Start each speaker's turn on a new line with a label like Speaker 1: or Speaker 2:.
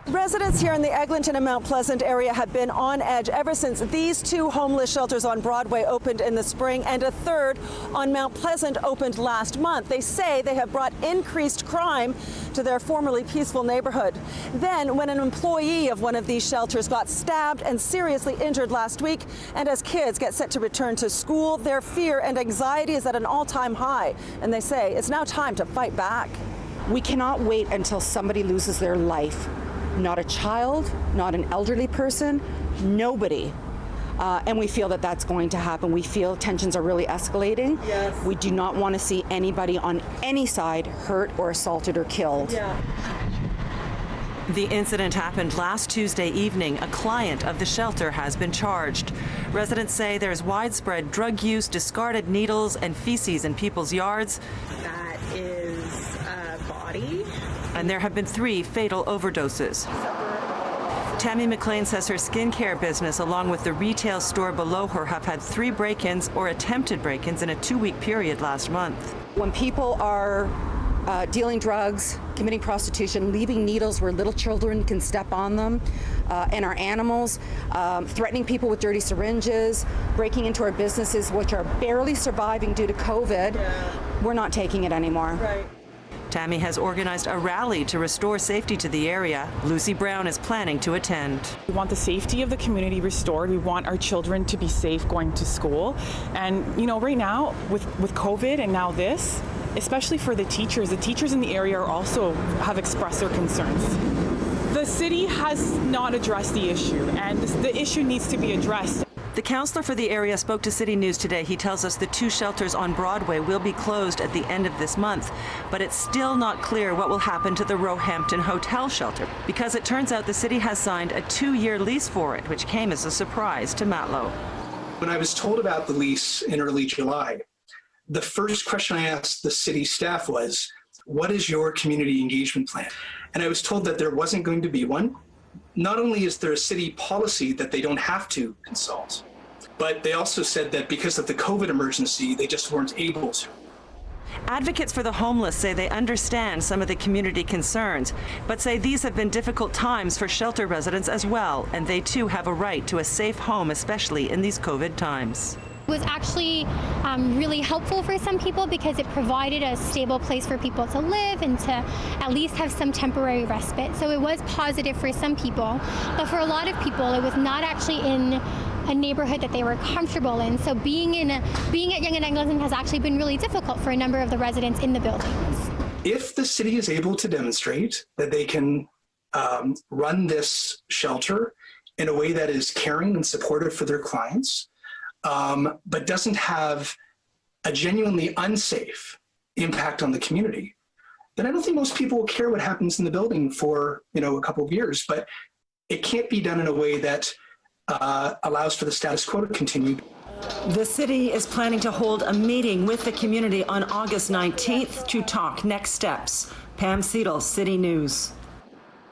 Speaker 1: Residents here in the Eglinton and Mount Pleasant area have been on edge ever since these two homeless shelters on Broadway opened in the spring and a third on Mount Pleasant opened last month. They say they have brought increased crime to their formerly peaceful neighborhood. Then, when an employee of one of these shelters got stabbed and seriously injured last week, and as kids get set to return to school, their fear and anxiety is at an all-time high. And they say it's now time to fight back.
Speaker 2: We cannot wait until somebody loses their life. Not a child, not an elderly person, nobody. And we feel that that's going to happen. We feel tensions are really escalating.
Speaker 1: Yes.
Speaker 2: We do not want to see anybody on any side hurt or assaulted or killed.
Speaker 1: Yeah.
Speaker 3: The incident happened last Tuesday evening. A client of the shelter has been charged. Residents say there's widespread drug use, discarded needles, and feces in people's yards.
Speaker 4: That is a body.
Speaker 3: And there have been 3 fatal overdoses. Tammy McLean says her skincare business, along with the retail store below her, have had 3 break-ins or attempted break-ins in a 2-week period last month.
Speaker 2: When people are dealing drugs, committing prostitution, leaving needles where little children can step on them, and our animals, threatening people with dirty syringes, breaking into our businesses, which are barely surviving due to COVID, we're not taking it anymore.
Speaker 1: Right.
Speaker 3: Tammy has organized a rally to restore safety to the area. Lucy Brown is planning to attend.
Speaker 5: We want the safety of the community restored. We want our children to be safe going to school. And, you know, right now with COVID and now this, especially for the teachers in the area also have expressed their concerns. The city has not addressed the issue, and the issue needs to be addressed.
Speaker 3: The councillor for the area spoke to City News today. He tells us the 2 shelters on Broadway will be closed at the end of this month, but it's still not clear what will happen to the Roehampton Hotel shelter, because it turns out the city has signed a 2-year lease for it, which came as a surprise to Matlow.
Speaker 6: When I was told about the lease in early July, the first question I asked the city staff was, what is your community engagement plan? And I was told that there wasn't going to be one. Not only is there a city policy that they don't have to consult, but they also said that because of the COVID emergency, they just weren't able to.
Speaker 3: Advocates for the homeless say they understand some of the community concerns, but say these have been difficult times for shelter residents as well, and they too have a right to a safe home, especially in these COVID times.
Speaker 7: It was actually really helpful for some people because it provided a stable place for people to live and to at least have some temporary respite. So it was positive for some people, but for a lot of people it was not actually in a neighborhood that they were comfortable in. So being at Yonge and Eglinton has actually been really difficult for a number of the residents in the buildings. If
Speaker 6: the city is able to demonstrate that they can run this shelter in a way that is caring and supportive for their clients, but doesn't have a genuinely unsafe impact on the community, then I don't think most people will care what happens in the building for, a couple of years. But it can't be done in a way that allows for the status quo to continue.
Speaker 3: The city is planning to hold a meeting with the community on August 19th to talk next steps. Pam Seatle, City News.